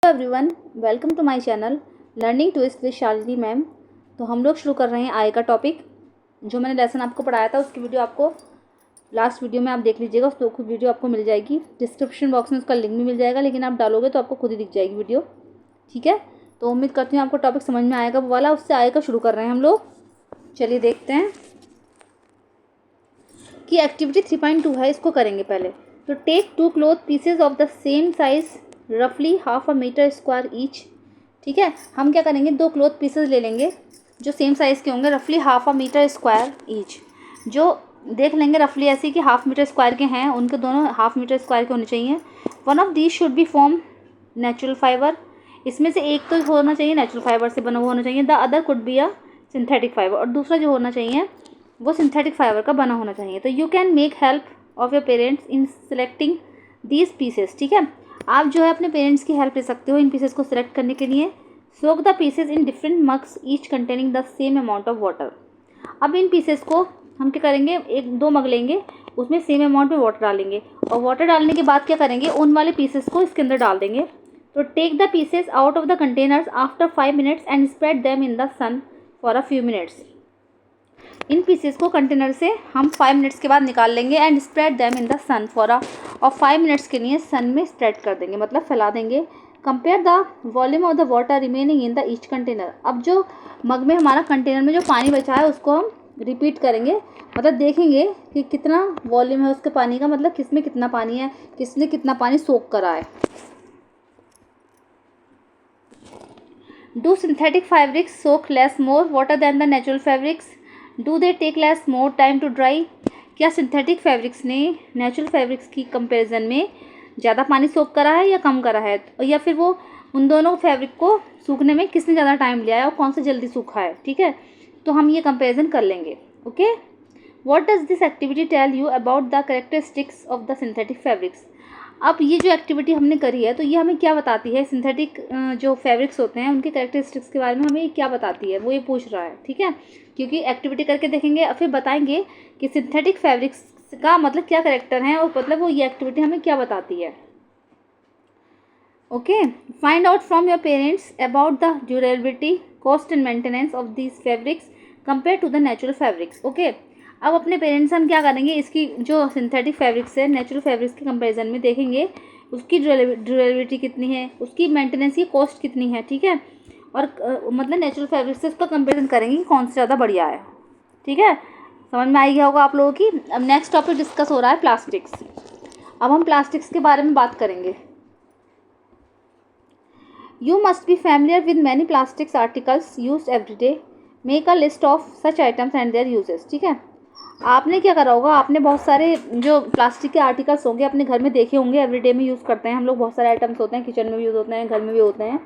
Everyone, welcome to my channel learning twist with Shalini ma'am. तो हम लोग शुरू कर रहे हैं आय का टॉपिक। जो मैंने लेसन आपको पढ़ाया था उसकी वीडियो आपको लास्ट वीडियो में आप देख लीजिएगा। उसको खुद वीडियो आपको मिल जाएगी, डिस्क्रिप्शन बॉक्स में उसका लिंक भी मिल जाएगा, लेकिन आप डालोगे तो आपको खुद ही दिख जाएगी वीडियो। ठीक है, तो उम्मीद करती हूँ आपको टॉपिक समझ में आएगा वो वाला। उससे आय का शुरू कर रहे हैं हम लोग। चलिए देखते हैं कि एक्टिविटी 3.2 है, इसको करेंगे पहले। तो take 2 cloth pieces of the same size रफली half a metre square each. ठीक है, हम क्या करेंगे, 2 क्लॉथ पीसेज ले लेंगे जो सेम साइज़ के होंगे, रफली half a metre square each. जो देख लेंगे रफली ऐसे कि हाफ मीटर स्क्वायर के हैं, उनके दोनों हाफ मीटर स्क्वायर के होने चाहिए। One of these should be form natural fibre. इसमें से एक तो होना चाहिए नेचुरल फाइबर से बना हुआ होना चाहिए। The other could be a synthetic fibre, और दूसरा जो होना चाहिए वो सिंथेटिक फाइबर का बना होना चाहिए। तो you can make help of your parents in selecting these pieces. ठीक है, आप जो है अपने पेरेंट्स की हेल्प ले सकते हो इन पीसेस को सिलेक्ट करने के लिए। Soak the pieces in different mugs each containing the same amount of water. अब इन पीसेस को हम क्या करेंगे, 1-2 मग लेंगे, उसमें सेम अमाउंट में वाटर डालेंगे, और वाटर डालने के बाद क्या करेंगे, उन वाले पीसेस को इसके अंदर डाल देंगे। तो take the pieces out of the containers after 5 minutes and spread them in the sun for a few minutes. इन पीसेस को कंटेनर से हम 5 मिनट्स के बाद निकाल लेंगे and spread them in the sun for और 5 मिनट्स के लिए सन में स्प्रेड कर देंगे, मतलब फैला देंगे। Compare the volume of the water remaining in the each container. अब जो मग में हमारा कंटेनर में जो पानी बचा है उसको हम रिपीट करेंगे, मतलब देखेंगे कि कितना वॉल्यूम है उसके पानी का, मतलब किस में कितना पानी है, किसने कितना पानी सोख करा है। Do synthetic fabrics soak less more water than the natural fabrics? Do they take less more time to dry? क्या सिंथेटिक फैब्रिक्स ने नेचुरल फैब्रिक्स की कंपैरिजन में ज़्यादा पानी सोख करा है या कम करा है, या फिर वो उन दोनों फैब्रिक को सूखने में किसने ज़्यादा टाइम लिया है और कौन सा जल्दी सूखा है। ठीक है, तो हम ये कंपैरिजन कर लेंगे। Okay, what does this activity tell you about the characteristics of the synthetic fabrics? अब ये जो एक्टिविटी हमने करी है तो ये हमें क्या बताती है, सिंथेटिक जो फैब्रिक्स होते हैं उनके कैरेक्टरिस्टिक्स के बारे में हमें क्या बताती है, वो ये पूछ रहा है। ठीक है, क्योंकि एक्टिविटी करके देखेंगे और फिर बताएंगे कि सिंथेटिक फैब्रिक्स का मतलब क्या करेक्टर है, और मतलब वो ये एक्टिविटी हमें क्या बताती है। Okay, find out from your parents about the durability, cost and maintenance of these fabrics compare to the natural fabrics. Okay, अब अपने पेरेंट्स से हम क्या करेंगे, इसकी जो सिंथेटिक फैब्रिक्स है नेचुरल फैब्रिक्स के कंपैरिजन में देखेंगे उसकी ड्यूरेबिलिटी कितनी है, उसकी मेंटेनेंस की कॉस्ट कितनी है। ठीक है, और मतलब नेचुरल फैब्रिक से उसका कंपैरिजन करेंगे कि कौन सा ज़्यादा बढ़िया है। ठीक है, समझ में आई गया होगा आप लोगों की। अब नेक्स्ट टॉपिक डिस्कस हो रहा है प्लास्टिक्स। अब हम प्लास्टिक्स के बारे में बात करेंगे। You must be familiar with many plastics articles used every day. Make a list of such items and their uses. ठीक है, आपने क्या करा होगा, आपने बहुत सारे जो प्लास्टिक के आर्टिकल्स होंगे अपने घर में देखे होंगे, एवरीडे में यूज़ करते हैं हम लोग। बहुत सारे आइटम्स होते हैं, किचन में भी यूज़ होते हैं, घर में भी होते हैं।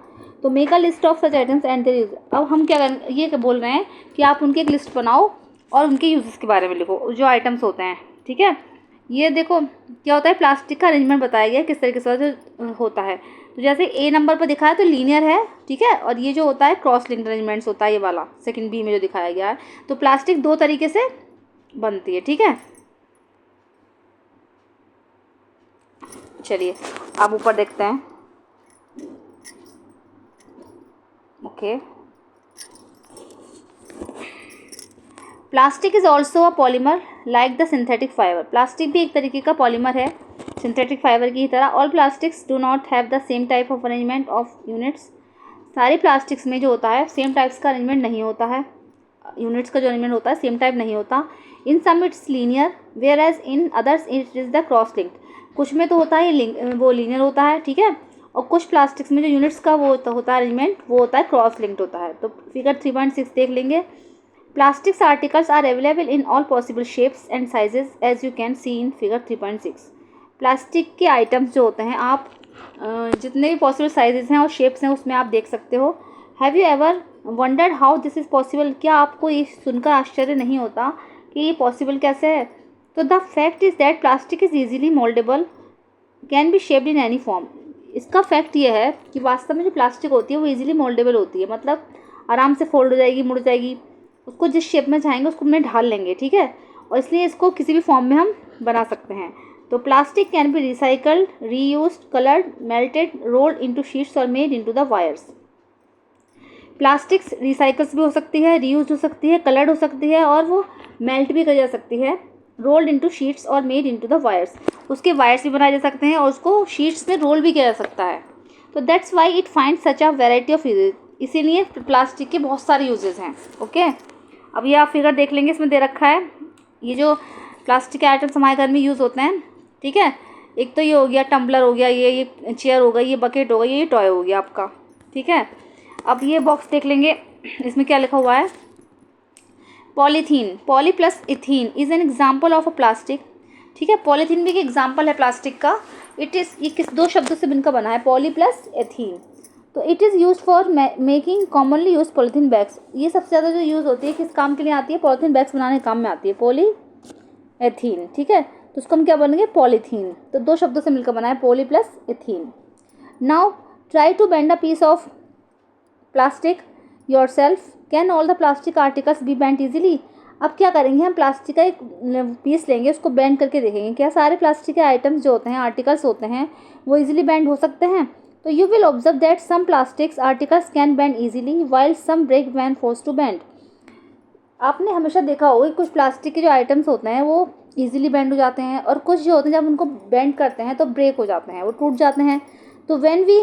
तो make a list of such items and their use. अब हम क्या ये बोल रहे हैं कि आप उनकी एक लिस्ट बनाओ और उनके यूजेस के बारे में लिखो, जो आइटम्स होते हैं। ठीक है, ये देखो क्या होता है, प्लास्टिक का अरेंजमेंट बताया गया है किस तरीके से होता है। तो जैसे ए नंबर पर दिखा है तो लीनियर है। ठीक है, और ये जो होता है क्रॉस लिंक्ड अरेंजमेंट्स होता है, ये वाला सेकंड बी में जो दिखाया गया है। तो प्लास्टिक 2 तरीके से बनती है। ठीक है, चलिए अब ऊपर देखते हैं। Okay, plastic is also a polymer like the synthetic fibre. Plastic भी एक तरीके का पॉलीमर है सिंथेटिक फाइबर की तरह। All plastics do not have the same type of arrangement of units. सारे प्लास्टिक्स में जो होता है सेम टाइप्स का अरेंजमेंट नहीं होता है, यूनिट्स का जो अरेंजमेंट होता है सेम टाइप नहीं होता। In some it's linear whereas in others it is the cross linked. कुछ में तो होता है वो लीनियर होता है। ठीक है, और कुछ प्लास्टिक्स में जो यूनिट्स का वो होता है अरेंजमेंट, वो होता है क्रॉस लिंक्ड होता है। तो फिगर 3.6 देख लेंगे। Plastics articles are available in all possible shapes and sizes as you can see in figure 3.6. Plastic के आइटम्स जो होते हैं आप जितने भी पॉसिबल साइजेस हैं और शेप्स हैं उसमें आप देख सकते हो। Have you ever wondered how this is possible? क्या आपको ये सुनकर आश्चर्य नहीं होता कि ये पॉसिबल कैसे है? तो the fact is that plastic is easily mouldable, can be shaped in any form. इसका फैक्ट ये है कि वास्तव में जो प्लास्टिक होती है वो ईजिली मोल्डेबल होती है, मतलब आराम से फोल्ड हो जाएगी, मुड़ जाएगी, उसको जिस शेप में चाहेंगे उसको में ढाल लेंगे। ठीक है, और इसलिए इसको किसी भी फॉर्म में हम बना सकते हैं। तो plastic can be recycled, reused, coloured, melted, rolled into sheets और made into the wires. Plastics recycles भी हो सकती है, रीयूज हो सकती है, कलर्ड हो सकती है और वो मेल्ट भी कर जा सकती है, रोल्ड इनटू शीट्स और मेड इनटू द वायर्स। उसके वायर्स भी बनाए जा सकते हैं और उसको शीट्स में रोल भी किया जा सकता है। तो that's why it find such a variety of usages. इसीलिए प्लास्टिक के बहुत सारे यूजेस हैं। ओके, अब ये आप फिगर देख लेंगे, इसमें दे रखा है ये जो प्लास्टिक के आइटम्स हमारे घर में यूज़ होते हैं। ठीक है, एक तो ये हो गया टम्बलर हो गया, ये चेयर हो गई, ये बकेट हो गई, ये टॉय हो गया आपका। ठीक है, अब ये बॉक्स देख लेंगे, इसमें क्या लिखा हुआ है, polythene, poly plus ethene is an example of a plastic. ठीक है, पॉलीथीन भी एक एग्जाम्पल है प्लास्टिक का। इट इज़, ये किस दो शब्दों से बनकर बना है, पॉली प्लस एथीन। तो it is use for making commonly use polythene bags. ये सबसे ज़्यादा जो यूज़ होती है किस काम के लिए आती है, पॉलीथीन बैग्स बनाने के काम में आती है, पॉली एथीन। ठीक है, तो उसको हम क्या बनेंगे, पॉलीथीन। तो दो शब्दों से मिलकर बना है, poly plus ethene. Now try to bend a piece of plastic yourself, can all the plastic articles be bent easily. अब क्या करेंगे, हम प्लास्टिक का एक पीस लेंगे, उसको बेंड करके देखेंगे क्या सारे प्लास्टिक के आइटम्स जो होते हैं, आर्टिकल्स होते हैं, वो इजीली बेंड हो सकते हैं। तो you will observe that some plastics articles can bend easily while some break when forced to bend. आपने हमेशा देखा होगा कि कुछ प्लास्टिक के जो आइटम्स होते हैं वो इजीली बेंड हो जाते हैं और कुछ जो होते हैं जब उनको बेंड करते हैं तो ब्रेक हो जाते हैं, वो टूट जाते हैं। तो when we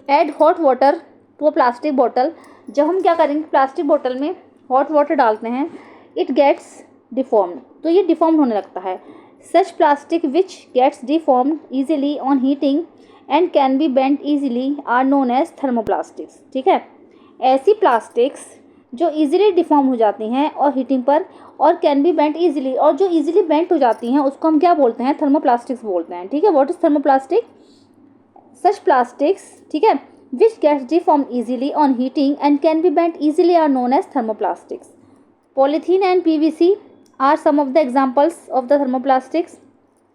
add hot water to a plastic bottle, जब हम क्या करेंगे प्लास्टिक बोतल में हॉट वाटर डालते हैं, इट गेट्स डिफॉर्म्ड, तो ये डिफॉर्म होने लगता है। Such plastic which gets deformed easily on heating and can be bent easily are known as thermoplastics. ठीक है, ऐसी प्लास्टिक्स जो इजीली डिफॉर्म हो जाती हैं और हीटिंग पर, और कैन बी बेंट इजीली, और जो इजीली बेंट हो जाती हैं उसको हम क्या बोलते हैं, थर्मोप्लास्टिक्स बोलते हैं। ठीक है, what is thermoplastic, such plastics, ठीक है, which gets deformed easily on heating and can be bent easily are known as thermoplastics. Polythene and PVC are some of the examples of the thermoplastics.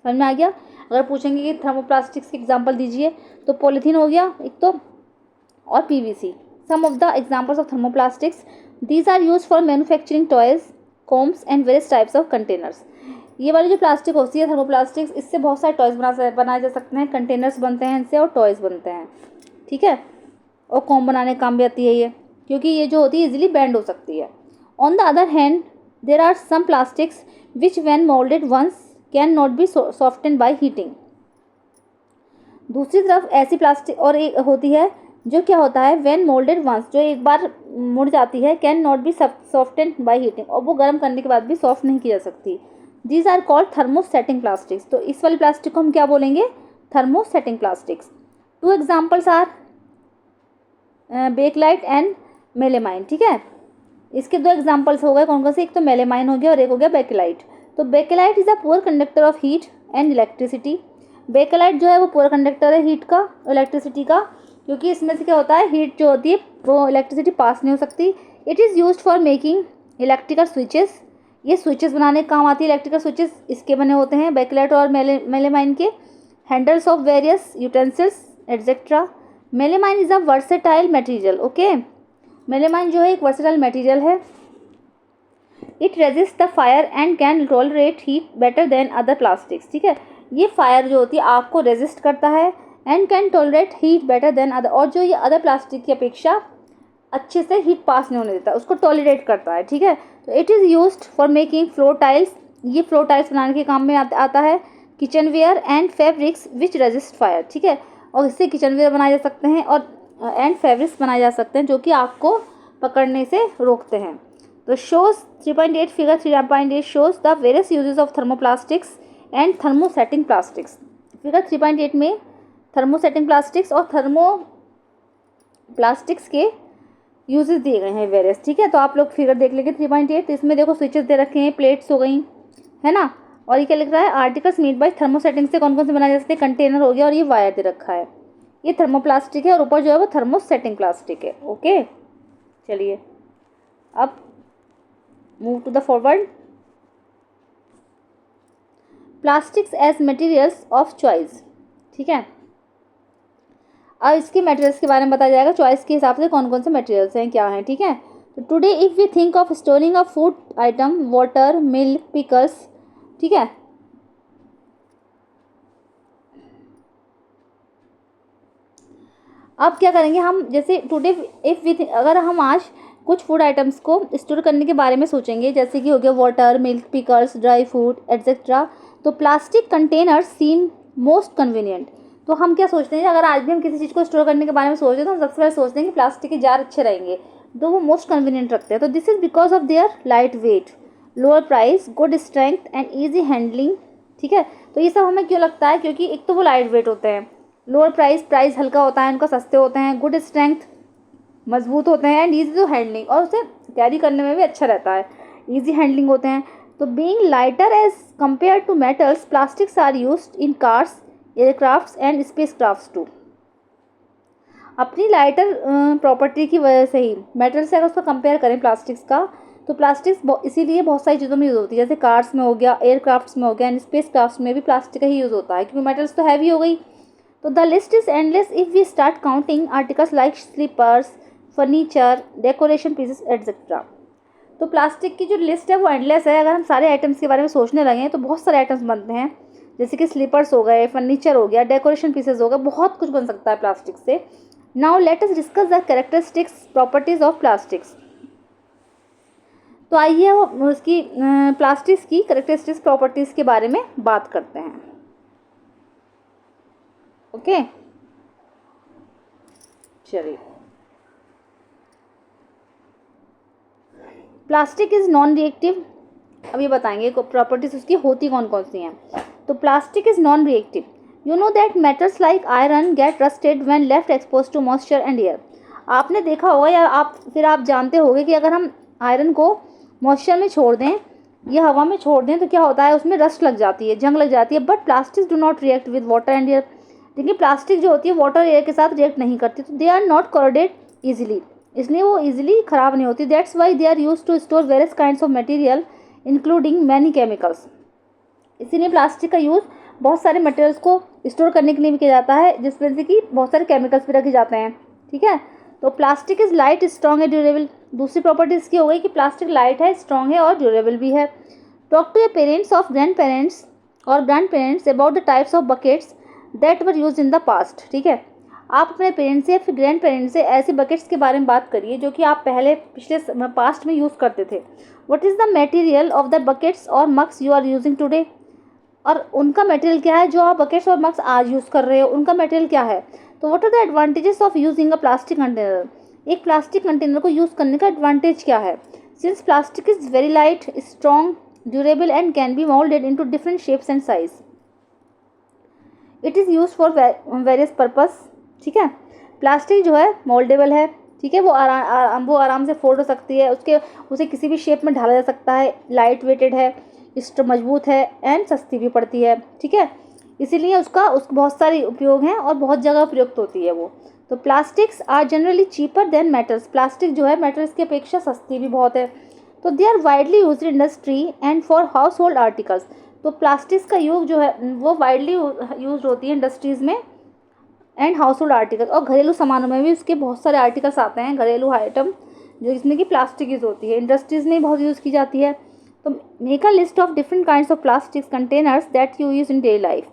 समझ में आ गया। अगर पूछेंगे कि thermoplastics के example दीजिए तो पॉलीथीन हो गया एक तो, और PVC। Some of the examples of thermoplastics, these are used for manufacturing toys, combs and various types of containers. ये वाली जो प्लास्टिक होती है थर्मोप्लास्टिक्स, इससे बहुत सारे टॉयज़ बनाए जा सकते हैं, कंटेनर्स बनते हैं इनसे और टॉयज़ बनते हैं। ठीक है, और कॉम बनाने काम भी आती है ये, क्योंकि ये जो होती है इजीली बेंड हो सकती है। On the other hand there are some plastics which when moulded once can not be softened by heating. दूसरी तरफ ऐसी प्लास्टिक और एक होती है जो क्या होता है, व्हेन मोल्डेड वंस, जो एक बार मुड़ जाती है, can not be softened by heating, और वो गर्म करने के बाद भी सॉफ्ट नहीं की जा सकती। These are called thermosetting plastics. तो इस वाली प्लास्टिक को हम क्या बोलेंगे, thermosetting plastics. Two examples are Bakelite and melamine. ठीक है, इसके दो एग्जाम्पल्स हो गए, कौन कौन से, एक तो मेलेमाइन हो गया और एक हो गया बेकेलाइट। तो bakelite is a poor conductor of heat and electricity. Bakelite जो है वो पुअर कंडक्टर है हीट का, इलेक्ट्रिसिटी का, क्योंकि इसमें से क्या होता है, हीट जो होती है वो इलेक्ट्रिसिटी पास नहीं हो सकती। It is used for making electrical switches, ये स्विचेस बनाने का काम आती है, इलेक्ट्रिकल स्विचेस इसके बने होते हैं बेकेलाइट और मेलेमाइन के। Handles of various utensils etcetera. Melamine is a versatile material. Okay, melamine जो है एक वर्सेटाइल मटेरियल है। It resist the fire and can tolerate heat better than other plastics. ठीक है, ये फायर जो होती है आग को रेजिस्ट करता है, and can tolerate heat better than other, और जो ये अदर प्लास्टिक की अपेक्षा अच्छे से हीट पास नहीं होने देता, उसको टॉलरेट करता है। ठीक है, तो it is used for making floor tiles, ये फ्लोर टाइल्स बनाने के काम में आता है। Kitchen ware and fabrics which resist fire. ठीक है, और इससे किचन वेयर बनाए जा सकते हैं और एंड फैब्रिक्स बनाए जा सकते हैं जो कि आग को पकड़ने से रोकते हैं। तो shows 3.8 figure 3.8 shows the various uses of thermoplastics and thermosetting plastics. Figure 3.8 में थर्मोसेटिंग प्लास्टिक्स और थर्मोप्लास्टिक्स के यूजेस दिए गए हैं वेरियस। ठीक है, तो आप लोग फिगर देख लेंगे 3.8, इसमें देखो स्विचेस दे रखे हैं, प्लेट्स हो गई है ना, और ये क्या लिख रहा है, आर्टिकल्स मेड बाय थर्मोसेटिंग से कौन कौन से बनाए जा सकते हैं, कंटेनर हो गया और ये वायर दे रखा है, ये थर्मोप्लास्टिक है और ऊपर जो है वो थर्मोसेटिंग प्लास्टिक है। ओके, चलिए अब move to the forward. Plastics as materials of choice. ठीक है, अब इसके मटेरियल्स के बारे में बताया जाएगा, चॉइस के हिसाब से कौन कौन से मटेरियल्स हैं क्या हैं। ठीक है, तो today if we think of storing a food item, water, milk, pickles, ठीक है, अब क्या करेंगे हम, जैसे टुडे इफ़ वी, अगर हम आज कुछ फूड आइटम्स को स्टोर करने के बारे में सोचेंगे, जैसे कि हो गया water, milk, pickles, dry fruit etcetera, तो plastic containers seen most convenient. तो हम क्या सोचते हैं, अगर आज भी हम किसी चीज़ को स्टोर करने के बारे में सोच रहे हैं तो हम सबसे पहले सोचते हैं कि प्लास्टिक के जार अच्छे रहेंगे, तो वो मोस्ट कन्वीनियंट रखते हैं। तो this is because of their light weight, lower price, good strength and easy handling, ठीक है। तो ये सब हमें क्यों लगता है, क्योंकि एक तो वो लाइट वेट होते हैं, लोअर प्राइस, प्राइस हल्का होता है उनका, सस्ते होते हैं, गुड स्ट्रेंथ, मजबूत होते हैं, एंड ईजी टू हैंडलिंग, और उसे कैरी करने में भी अच्छा रहता है, ईजी हैंडलिंग होते हैं। तो being lighter as compare to metals, plastics are used in cars, aircrafts and space crafts too. अपनी लाइटर प्रॉपर्टी की वजह से ही मेटल से अगर उसका कंपेयर करें प्लास्टिक्स का, तो प्लास्टिक्स इसीलिए बहुत सारी चीज़ों में यूज़ होती है, जैसे कार्स में हो गया, एयरक्राफ्ट्स में हो गया, एंड स्पेस क्राफ्ट्स में भी प्लास्टिक का ही यूज़ होता है, क्योंकि मेटल्स तो हैवी हो गई। तो the list is endless if we start counting articles like slippers, furniture, decoration pieces etcetera. तो प्लास्टिक की जो लिस्ट है वो एंडलेस है, अगर हम सारे आइटम्स के बारे में सोचने लगें तो बहुत सारे आइटम्स बनते हैं, जैसे कि स्लीपर्स हो गए, फर्नीचर हो गया, डेकोरेशन पीसेस हो गए, बहुत कुछ बन सकता है प्लास्टिक से। Now let us discuss the characteristics properties of plastics. तो आइए वो उसकी प्लास्टिक्स की कैरेक्टरिस्टिक्स प्रॉपर्टीज़ के बारे में बात करते हैं। ओके, चलिए। प्लास्टिक इज़ नॉन रिएक्टिव, अब ये बताएंगे प्रॉपर्टीज उसकी होती कौन कौन सी हैं। तो plastic is non reactive, you know that metals like iron get rusted when left expose to moisture and air. आपने देखा होगा या आप जानते होंगे कि अगर हम आयरन को मॉइस्चर में छोड़ दें या हवा में छोड़ दें तो क्या होता है, उसमें रस्ट लग जाती है, जंग लग जाती है। But plastics do not react with water and air, लेकिन प्लास्टिक जो होती है वाटर एयर के साथ रिएक्ट नहीं करती, तो they are not corroded easily, इसलिए वो ईजिली ख़राब नहीं होती। That's why they are use to store various kinds of material including many chemicals. इसीलिए प्लास्टिक का यूज़ बहुत सारे मटेरियल्स को स्टोर करने के लिए भी किया जाता है, जिसमें से कि बहुत सारे केमिकल्स भी रखे जाते हैं, ठीक है। तो plastic is light, strong and durable. दूसरी प्रॉपर्टी इसकी हो गई कि प्लास्टिक लाइट है, स्ट्रॉन्ग है और ड्यूरेबल भी है। Talk to your parents of grandparents और grandparents about the types of buckets that were use in the past, ठीक है। आप अपने पेरेंट्स से या फिर ग्रैंड पेरेंट्स से ऐसे बकेट्स के बारे में बात करिए जो कि आप पिछले पास्ट में यूज़ करते थे। What is the material of the buckets और mugs you are using today, और उनका मटेरियल क्या है जो आप बकेट्स और मग्स आज यूज़ कर रहे हो, उनका मटेरियल क्या है। तो what are the advantages of using a plastic container, एक प्लास्टिक कंटेनर को यूज़ करने का एडवांटेज क्या है। Since plastic is very light, strong, durable and can be moulded into different shapes and size, it is use for various purpose, ठीक है। Plastic जो है मोल्डेबल है, ठीक है, वो आराम से फोल्ड हो सकती है, उसे किसी भी शेप में ढाला जा सकता है, लाइट वेटेड है, मजबूत है एंड सस्ती भी पड़ती है, ठीक है। इसीलिए उसका बहुत सारे उपयोग हैं और बहुत जगह प्रयुक्त होती है वो। तो plastics are generally cheaper than metals, plastic जो है मेटल्स की अपेक्षा सस्ती भी बहुत है। तो they are widely use in industry and for house hold articles. तो प्लास्टिक्स का यूज जो है वो वाइडली यूज होती है इंडस्ट्रीज़ में एंड हाउस होल्ड आर्टिकल, और घरेलू सामानों में भी उसके बहुत सारे आर्टिकल्स आते हैं, घरेलू आइटम जो इसमें कि प्लास्टिक यूज़ होती है, इंडस्ट्रीज़ में बहुत यूज़ की जाती है। तो make a list of different kinds of plastics containers that you use in daily life.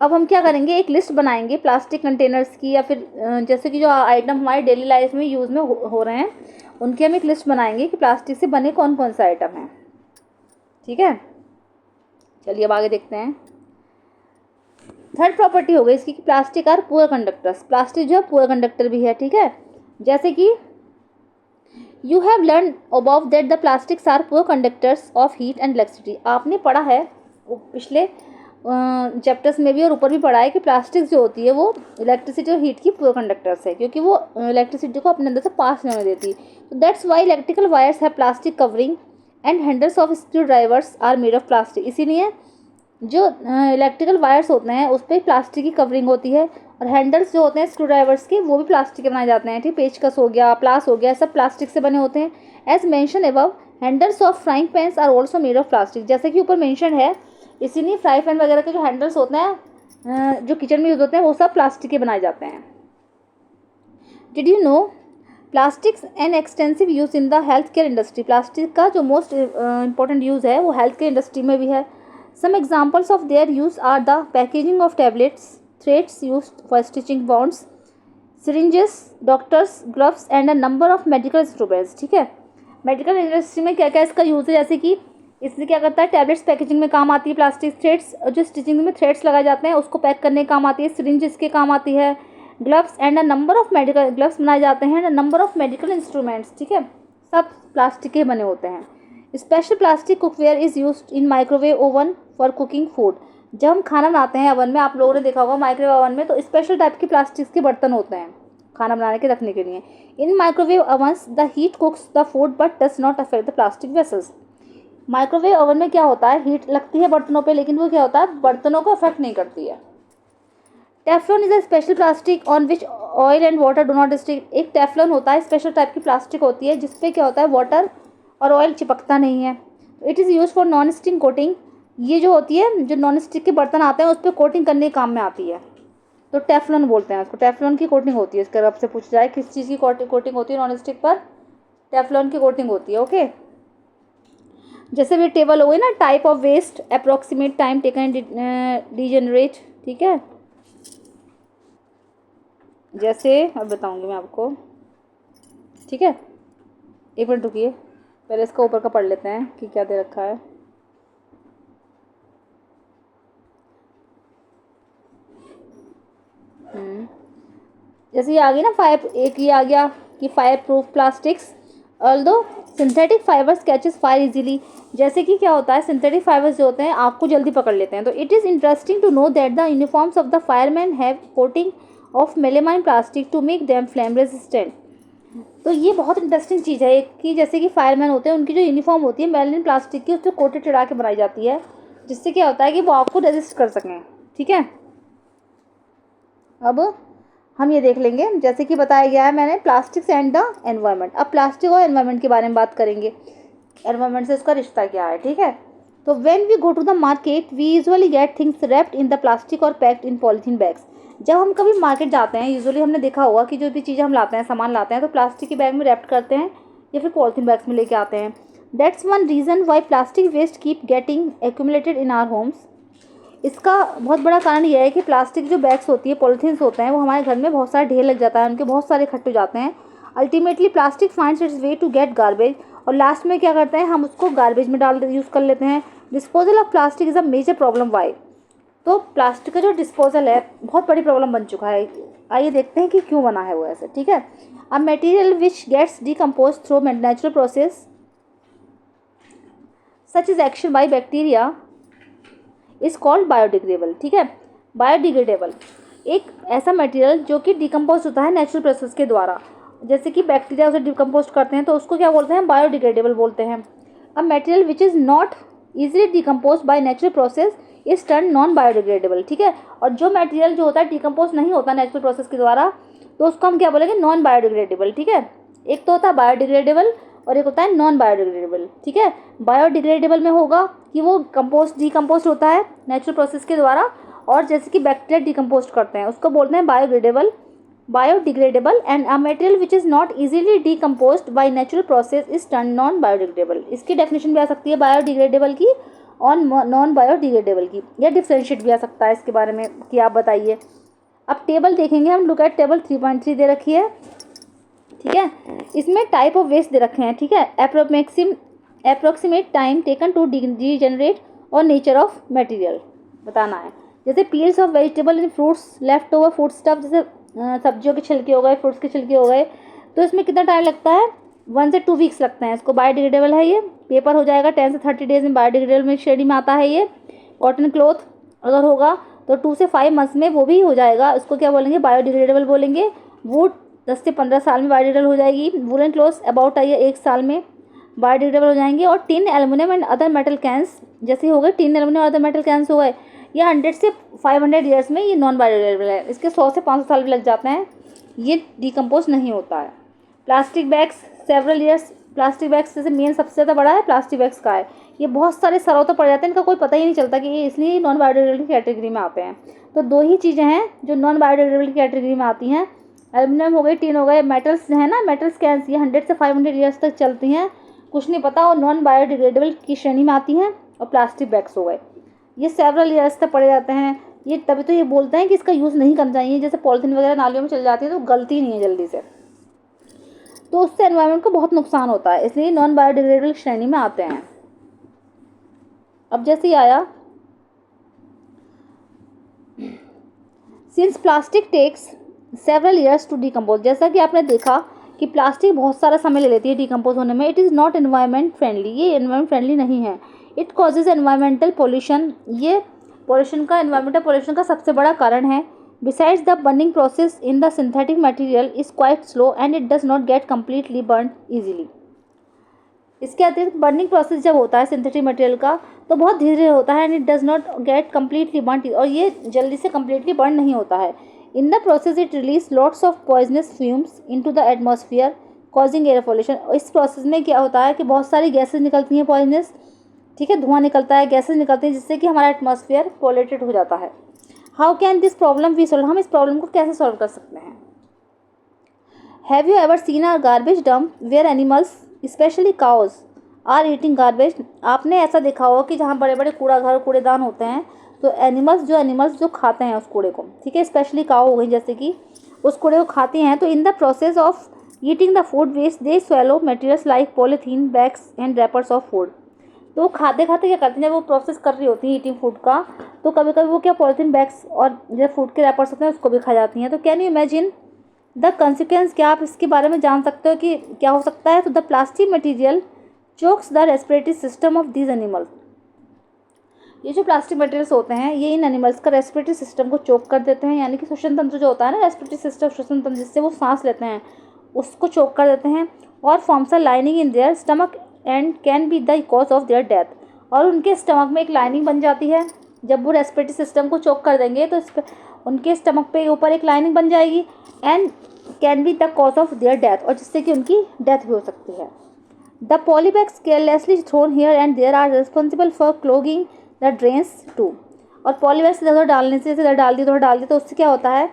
अब हम क्या करेंगे, एक लिस्ट बनाएंगे प्लास्टिक कंटेनर्स की, या फिर जैसे कि जो आइटम हमारे डेली लाइफ में यूज़ में हो रहे हैं उनकी हम एक लिस्ट बनाएंगे कि प्लास्टिक से बने कौन कौन से आइटम हैं, ठीक है। चलिए अब आगे देखते हैं। थर्ड प्रॉपर्टी हो गई इसकी कि plastic are poor conductors, plastic जो है पुअर कंडक्टर भी है, ठीक है। जैसे कि you have learn about that the plastics are poor conductors of heat and electricity. आपने पढ़ा है पिछले चैप्टर्स में भी और ऊपर भी पढ़ा है कि प्लास्टिक जो होती है वो इलेक्ट्रिसिटी और हीट की पुअर कंडक्टर्स है, क्योंकि वो इलेक्ट्रिसिटी को अपने अंदर से पास नहीं होने देती। तो दैट्स वाई इलेक्ट्रिकल वायर्स है plastic covering and handles of screw drivers are made of plastic. इसीलिए जो इलेक्ट्रिकल वायर्स होते हैं उस पर प्लास्टिक की कवरिंग होती है, और हैंडल्स जो होते हैं स्क्रू ड्राइवर्स के वो भी प्लास्टिक के बनाए जाते हैं, ठीक। पेचकस हो गया, प्लास हो गया, सब प्लास्टिक से बने होते हैं। As mention above handles of frying pans are also made of plastic, जैसे कि ऊपर मेंशन है, इसीलिए फ्राई पैन वगैरह के जो हैंडल्स होते हैं जो किचन में यूज़ होते हैं वो सब प्लास्टिक के बनाए जाते हैं। Did you know plastics and extensive use in the health care industry. Plastic का जो मोस्ट इंपॉर्टेंट यूज़ है वो हेल्थ केयर इंडस्ट्री में भी है। Some examples of their use are the packaging of tablets, threads used for stitching bounds, syringes, doctors, gloves and a number of medical instruments. ठीक है, medical industry में क्या क्या इसका यूज़ है, जैसे कि इससे क्या करता है, टैबलेट्स पैकेजिंग में काम आती है, प्लास्टिक थ्रेड्स जो स्टिचिंग में थ्रेड्स लगाए जाते हैं उसको पैक करने काम आती है, सिरिंज इसके काम आती है, gloves and a number of medical gloves बनाए जाते हैं, नंबर ऑफ मेडिकल इंस्ट्रूमेंट्स। ठीक है, सब प्लास्टिक के बने होते हैं। Special plastic cookware is used in microwave oven for cooking food. जब हम खाना बनाते हैं ओवन में, आप लोगों ने देखा होगा माइक्रोवेव ओवन में, तो स्पेशल टाइप के प्लास्टिक के बर्तन होते हैं खाना बनाने के रखने के लिए। In microwave ovens the heat cooks the food but does not affect the plastic vessels. Microwave oven में क्या होता है, हीट लगती है बर्तनों पे, लेकिन वो क्या होता है, बर्तनों को अफेक्ट नहीं करती है। Teflon is a special plastic on which oil and water do not stick. एक टेफ्लॉन होता है, स्पेशल टाइप की प्लास्टिक होती है जिसपे क्या होता है, वाटर और ऑयल चिपकता नहीं है। It is use for non stick coating. ये जो होती है, जो नॉन स्टिक के बर्तन आते हैं उस पर कोटिंग करने के काम में आती है, तो टेफ्लॉन बोलते हैं उसको। टेफ्लॉन की कोटिंग होती है, इसके रब से पूछ जाए किस चीज़ की कोटिंग होती है नॉन स्टिक पर, टेफ्लॉन की कोटिंग होती है। ओके, जैसे भी टेबल हो गई ना, type of waste, approximate time taken degenerate. ठीक है, जैसे अब बताऊंगी मैं आपको। ठीक है, एक मिनट रुकिए, पहले इसका ऊपर का पढ़ लेते हैं कि क्या दे रखा है। जैसे ये आ गई ना फायर, एक ये आ गया कि fire proof plastics although synthetic fibres catches fire easily. जैसे कि क्या होता है, सिंथेटिक फाइबर्स जो होते हैं आग को जल्दी पकड़ लेते हैं। तो it is interesting to know that the uniforms of the fireman have coating of melamine plastic to make them flame resistant. तो ये बहुत इंटरेस्टिंग चीज़ है कि जैसे कि फायरमैन होते हैं उनकी जो यूनिफॉर्म होती है मेलेमाइन प्लास्टिक की, उस पर कोटेड चढ़ा के बनाई जाती है, जिससे क्या होता है कि वो आग को रेजिस्ट कर सकें। ठीक है, अब हम ये देख लेंगे, जैसे कि बताया गया है मैंने, प्लास्टिक्स एंड द एनवायरनमेंट। अब प्लास्टिक और एनवायरनमेंट के बारे में बात करेंगे, एनवायरनमेंट से उसका रिश्ता क्या है। ठीक है, तो when we go to the market we usually get things wrapped in the plastic और पैक्ड इन पॉलीथीन बैग्स। जब हम कभी मार्केट जाते हैं, यूजुअली हमने देखा होगा कि जो भी चीज़ें हम लाते हैं, सामान लाते हैं, तो प्लास्टिक के बैग में रैप्ड करते हैं या फिर पॉलीथीन बैग्स में लेके आते हैं। That's one reason why plastic waste keep getting accumulated in our homes. इसका बहुत बड़ा कारण यह है कि प्लास्टिक जो बैग्स होती है, पॉलीथीन्स होते हैं, वो हमारे घर में बहुत सारे ढेर लग जाता है, उनके बहुत सारे इकट्ठे हो जाते हैं। Ultimately plastic finds its way to get garbage, और लास्ट में क्या करते हैं, हम उसको गार्बेज में डाल यूज़ कर लेते हैं। Disposal of plastic is a major problem why. तो प्लास्टिक का जो डिस्पोजल है बहुत बड़ी प्रॉब्लम बन चुका है। आइए देखते हैं कि क्यों बना है वो ऐसे। ठीक है, a material which gets decompose through natural process such as action by bacteria is called biodegradable. ठीक है, बायोडिग्रेडेबल एक ऐसा मटेरियल जो कि डिकम्पोज होता है नेचुरल प्रोसेस के द्वारा, जैसे कि बैक्टीरिया उसे डिकम्पोज करते हैं, तो उसको क्या बोलते हैं, बायोडिग्रेडेबल बोलते हैं। अब material which is not easily decompose by natural process is turn non biodegradable. ठीक है, और जो मटेरियल जो होता है डिकम्पोज नहीं होता नेचुरल प्रोसेस के द्वारा, तो उसको हम क्या बोलेंगे, नॉन बायोडिग्रेडेबल। ठीक है, एक तो होता है बायोडिग्रेडेबल और एक होता है नॉन बायोडिग्रेडेबल। ठीक है, बायोडिग्रेडेबल में होगा कि वो डिकम्पोज होता है नेचुरल प्रोसेस के द्वारा, और जैसे कि बैक्टीरिया डिकम्पोज करते हैं उसको बोलते हैं biodegradable. And a material which is not easily decomposed by natural process is turn non biodegradable. इसकी डेफिनेशन भी आ सकती है बायोडिग्रेडेबल की और नॉन बायोडिग्रेडेबल की, या डिफ्रेंशिएट भी आ सकता है इसके बारे में कि आप बताइए। अब टेबल देखेंगे हम, लुक एट टेबल 3.3 दे रखी है। ठीक है, इसमें टाइप ऑफ वेस्ट दे रखे हैं। ठीक है, approximate time taken to degenerate और नेचर ऑफ मटेरियल बताना है। जैसे peels of vegetable and fruits, left over food stuff, जैसे सब्जियों के छिलके हो गए, फ्रूट्स के छिलके हो गए, तो इसमें कितना टाइम लगता है, 1 से 2 वीक्स लगते हैं। इसको बायोडिग्रेडेबल है। ये पेपर हो जाएगा 10 से 30 डेज में, बायोडिग्रेडेबल में श्रेणी में आता है ये। कॉटन क्लॉथ अगर होगा तो 2 से 5 मंथ्स में वो भी हो जाएगा, उसको क्या बोलेंगे, बायोडिग्रेडेबल बोलेंगे। वुड 10 से 15 साल में बायोडिग्रेडेबल हो जाएगी। वुलन क्लॉथ्स अबाउट आइए 1 साल में बायोडिग्रेडेबल हो जाएंगे। और tin, aluminium and other metal cans जैसे हो गए, टिन, एल्युमिनियम और अदर मेटल कैंस हो गए, ये 100 से 500 ईयर्स में ये नॉन बायोडिग्रेडेबल है। इसके 100 से 500 साल भी लग जाते हैं, ये डिकम्पोज नहीं होता है। Plastic bags several years, plastic bags जैसे मेन सबसे ज़्यादा बड़ा है प्लास्टिक बैग्स का है, ये बहुत सारे सरों तो पड़ जाते हैं, इनका कोई पता ही नहीं चलता कि ये, इसलिए नॉन बायोडिग्रेडेबल की कैटेगरी में आते हैं। तो 2 ही चीज़ें हैं जो नॉन बायोडिग्रेडेबल की कैटेगरी में आती हैं, एल्यूमिनियम हो गई, टीन हो गए, मेटल्स है ना, मेटल्स क्या ये 100 से 500 ईयर्स तक चलती हैं, कुछ नहीं पता, और नॉन बायोडिग्रेडेबल की श्रेणी में आती हैं। और प्लास्टिक बैग्स हो गए, ये सेवरल ईयर्स तक पड़े जाते हैं। ये तभी तो ये बोलते हैं कि इसका यूज़ नहीं करना चाहिए, जैसे पॉलिथीन वगैरह नालियों में चल जाती है तो गलती नहीं है जल्दी से, तो उससे एनवायरनमेंट को बहुत नुकसान होता है, इसलिए नॉन बायोडिग्रेडेबल श्रेणी में आते हैं। अब जैसे ही आया, since plastic takes several years to decompose, जैसा कि आपने देखा कि प्लास्टिक बहुत सारा समय ले लेती है डिकम्पोज होने में, it is not environment friendly, ये एनवायरनमेंट फ्रेंडली नहीं है। इट कॉजेज एनवायरमेंटल पोल्यूशन, ये पोल्यूशन का, एनवायरमेंटल पोल्यूशन का सबसे बड़ा कारण है। Besides the burning process in the synthetic material is quite slow and it does not get completely burn easily. इसके अतिरिक्त बर्निंग प्रोसेस जब होता है सिंथेटिक मटेरियल का तो बहुत धीरे धीरे होता है, and it does not get completely burn, और ये जल्दी से कम्प्लीटली बर्न नहीं होता है। इन the process it release lots of poisonous fumes into the atmosphere causing air pollution. इस प्रोसेस में क्या होता है कि बहुत सारी गैसेज निकलती हैं पॉइजनस, ठीक है, धुआं निकलता है, गैसेज निकलती हैं, जिससे कि हमारा एटमॉस्फेयर पॉल्यूटेड हो जाता है। How can this problem be solve, हम इस प्रॉब्लम को कैसे सॉल्व कर सकते हैं। Have you ever seen a garbage dump where animals specially cows are eating garbage, आपने ऐसा देखा होगा कि जहाँ बड़े बड़े कूड़ा घर कूड़ेदान होते हैं तो एनिमल्स जो खाते हैं उस कूड़े को, ठीक है, स्पेशली काऊ हो गई जैसे कि उस कूड़े को खाती हैं, तो in the process of eating the food waste they swallow materials like polythene bags and wrappers of food. तो खाते खाते क्या करती हैं, जब वो प्रोसेस कर रही होती है ईटिंग फूड का, तो कभी कभी वो क्या पॉलीथीन बैग्स और जो फूड के रैपर्स होते हैं उसको भी खा जाती हैं। तो can you imagine the consequence, क्या आप इसके बारे में जान सकते हो कि क्या हो सकता है। तो the plastic material chokes the respiratory system of these animals, ये जो प्लास्टिक मटेरियल्स होते हैं ये इन एनिमल्स का रेस्पिरेटरी सिस्टम को चोक कर देते हैं, यानी कि श्वसन तंत्र जो होता है ना, रेस्पिरेटरी सिस्टम श्वसन तंत्र जिससे वो सांस लेते हैं उसको चोक कर देते हैं, और forms a lining in their stomach and can be the cause of their death, और उनके स्टमक में एक लाइनिंग बन जाती है। जब वो रेस्पिरेटरी सिस्टम को चोक कर देंगे तो इस पर उनके स्टमक पे ऊपर एक लाइनिंग बन जाएगी, and can be the cause of their death, और जिससे कि उनकी डेथ भी हो सकती है। The polybags carelessly thrown here and there are responsible for clogging the drains too. और पॉलीबैग्स इधर डालने से, जैसे इधर डाल दी तो उससे क्या होता है,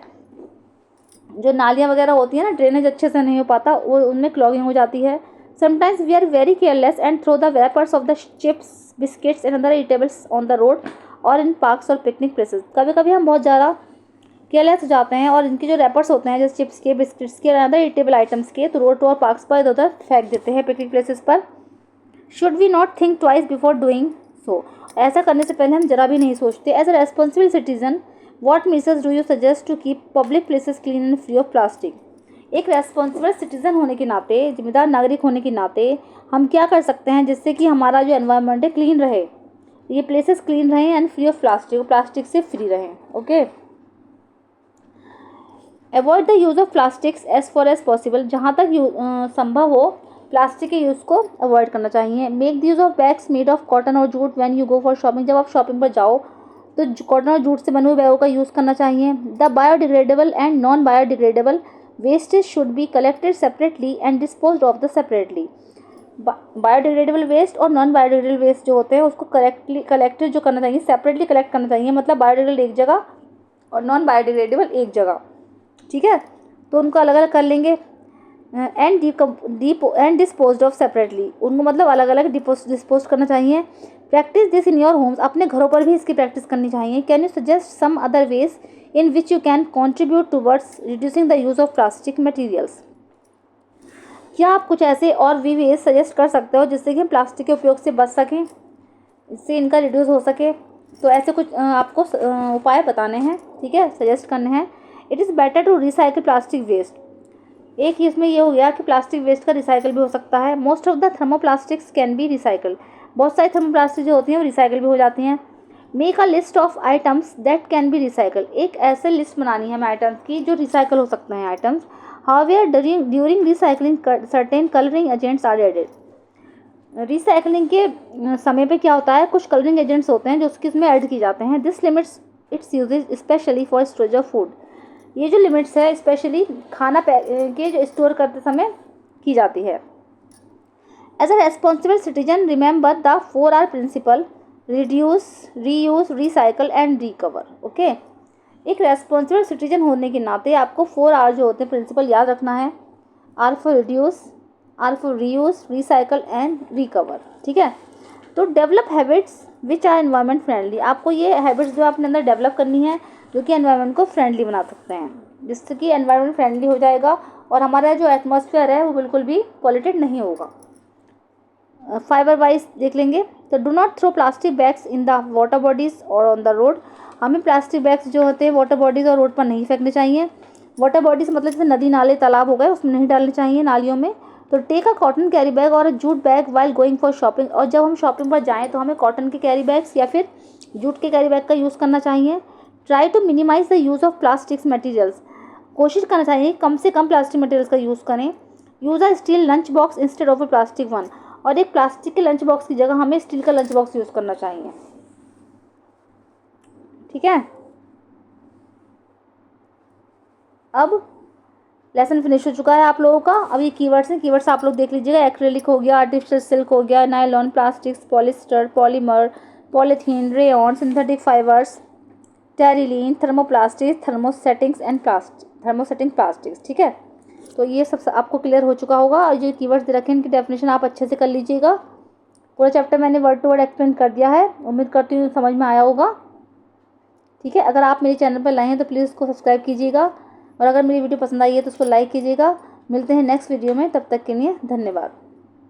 जो नालियाँ वगैरह होती हैं ना, ड्रेनेज अच्छे से नहीं हो पाता, वो उनमें क्लॉगिंग हो जाती है। Sometimes we are very careless and throw the wrappers of the chips biscuits and other eatables on the road और इन पार्क्स और पिकनिक प्लेसेस। कभी कभी हम बहुत ज़्यादा केयरलेस हो जाते हैं और इनके जो रैपर्स होते हैं जैसे चिप्स के, बिस्किट्स के, अदर ईटेबल आइटम्स के, तो रोड और पार्क्स पर इधर उधर फेंक देते हैं पिकनिक प्लेसेस पर। Should we not think twice before doing so, ऐसा करने से पहले हम जरा भी नहीं सोचते। As a responsible citizen what measures do you suggest to keep public places clean and free of plastic. एक रेस्पॉन्सिबल सिटीजन होने के नाते, जिम्मेदार नागरिक होने के नाते हम क्या कर सकते हैं जिससे कि हमारा जो एनवायरनमेंट है क्लीन रहे, ये प्लेसेस क्लीन रहें and free of plastic, plastic से फ्री रहें। Okay, avoid the use of plastics as far as possible, जहाँ तक संभव हो प्लास्टिक के यूज़ को अवॉइड करना चाहिए। Make the use of bags made of cotton और jute when you go for shopping, जब आप शॉपिंग पर जाओ तो कॉटन और जूट से बने हुए बैगों का यूज़ करना चाहिए। The biodegradable and non biodegradable wastage should be collected separately and disposed of the separately. Biodegradable waste और नॉन बायोडिग्रेडेबल वेस्ट जो होते हैं उसको कलेक्टेड जो करना चाहिए, सेपरेटली कलेक्ट करना चाहिए, मतलब बायोडिग्रेडेबल एक जगह और नॉन बायोडिग्रेडेबल एक जगह, ठीक है, तो उनको अलग अलग कर लेंगे। एंड डिस्पोज्ड ऑफ सेपरेटली, उनको मतलब अलग अलग डिस्पोज करना चाहिए। Practice this in your homes, अपने घरों पर भी इसकी प्रैक्टिस करनी चाहिए। Can you suggest some other ways in which you can contribute towards reducing the use of plastic materials, क्या आप कुछ ऐसे और भी वेज सजेस्ट कर सकते हो जिससे कि हम प्लास्टिक के उपयोग से बच सकें, इससे इनका रिड्यूस हो सके। तो ऐसे कुछ आपको उपाय बताने हैं, ठीक है, सजेस्ट करने हैं। It is better to recycle plastic waste, एक ही इसमें ये हो गया कि प्लास्टिक वेस्ट का रिसाइकिल भी हो सकता है। Most of the thermoplastics can be recycle, बहुत सारी थर्मोप्लास्टिक जो होती हैं वो रिसाइकिल भी हो जाती हैं। Make a list of items that can be recycle, एक ऐसे लिस्ट बनानी है हमें आइटम्स की जो रिसाइकिल हो सकते हैं items. However during recycling certain colouring agents are added, recycling के समय पे क्या होता है, कुछ कलरिंग एजेंट्स होते हैं जो उसके इसमें ऐड किए जाते हैं। This limits its usages specially for storage of food, ये जो लिमिट्स है स्पेशली खाना के जो स्टोर करते समय की जाती है। As a responsible citizen remember the 4R principle, reduce, reuse, recycle and recover. Okay, एक रेस्पॉन्सिबल सिटीजन होने के नाते आपको 4 आर जो होते हैं प्रिंसिपल याद रखना है। R for reduce, R for reuse, recycle and recover. ठीक है, तो develop habits which are environment friendly. आपको ये हैबिट्स जो अपने अंदर डेवलप करनी है जो कि एनवायरनमेंट को फ्रेंडली बना सकते हैं, जिससे कि एनवायरनमेंट फ्रेंडली हो जाएगा और हमारा जो एटमॉस्फेयर है वो बिल्कुल भी पॉल्यूटेड नहीं होगा। फाइबर वाइज देख लेंगे, तो do not throw plastic bags in the water bodies और ऑन द रोड। हमें प्लास्टिक बैग्स जो होते हैं वाटर बॉडीज़ और रोड पर नहीं फेंकने चाहिए। वाटर बॉडीज़ मतलब जैसे नदी नाले तालाब हो गए उसमें नहीं डालने चाहिए, नालियों में। तो take a cotton carry bag और a jute bag while going for shopping. और जब हम शॉपिंग पर जाएँ तो हमें कॉटन के कैरी बैग्स या फिर जूट के कैरी बैग का यूज़ करना चाहिए। Try to minimise the use of plastics materials. कोशिश करना चाहिए कम से कम प्लास्टिक मटीरियल्स का यूज़ करें। Use a steel lunch box instead of a plastic one. और एक प्लास्टिक के लंच बॉक्स की जगह हमें स्टील का लंच बॉक्स यूज़ करना चाहिए। ठीक है, अब लेसन फिनिश हो चुका है आप लोगों का। अब ये कीवर्ड्स हैं, कीवर्ड्स आप लोग देख लीजिएगा। एक्रेलिक हो गया, आर्टिफिशियल सिल्क हो गया, nylon, plastics, polyester, polymer, polythene, rayon, synthetic fibres, terylene, thermoplastics, thermosetting plastics. ठीक है, तो ये सब आपको क्लियर हो चुका होगा। और जो कीवर्ड्स दे रखे हैं इनकी डेफिनेशन आप अच्छे से कर लीजिएगा। पूरा चैप्टर मैंने वर्ड टू वर्ड एक्सप्लेन कर दिया है, उम्मीद करती हूँ समझ में आया होगा। ठीक है, अगर आप मेरे चैनल पर लाए हैं तो प्लीज़ उसको सब्सक्राइब कीजिएगा और अगर मेरी वीडियो पसंद आई है तो उसको लाइक कीजिएगा। मिलते हैं नेक्स्ट वीडियो में, तब तक के लिए धन्यवाद।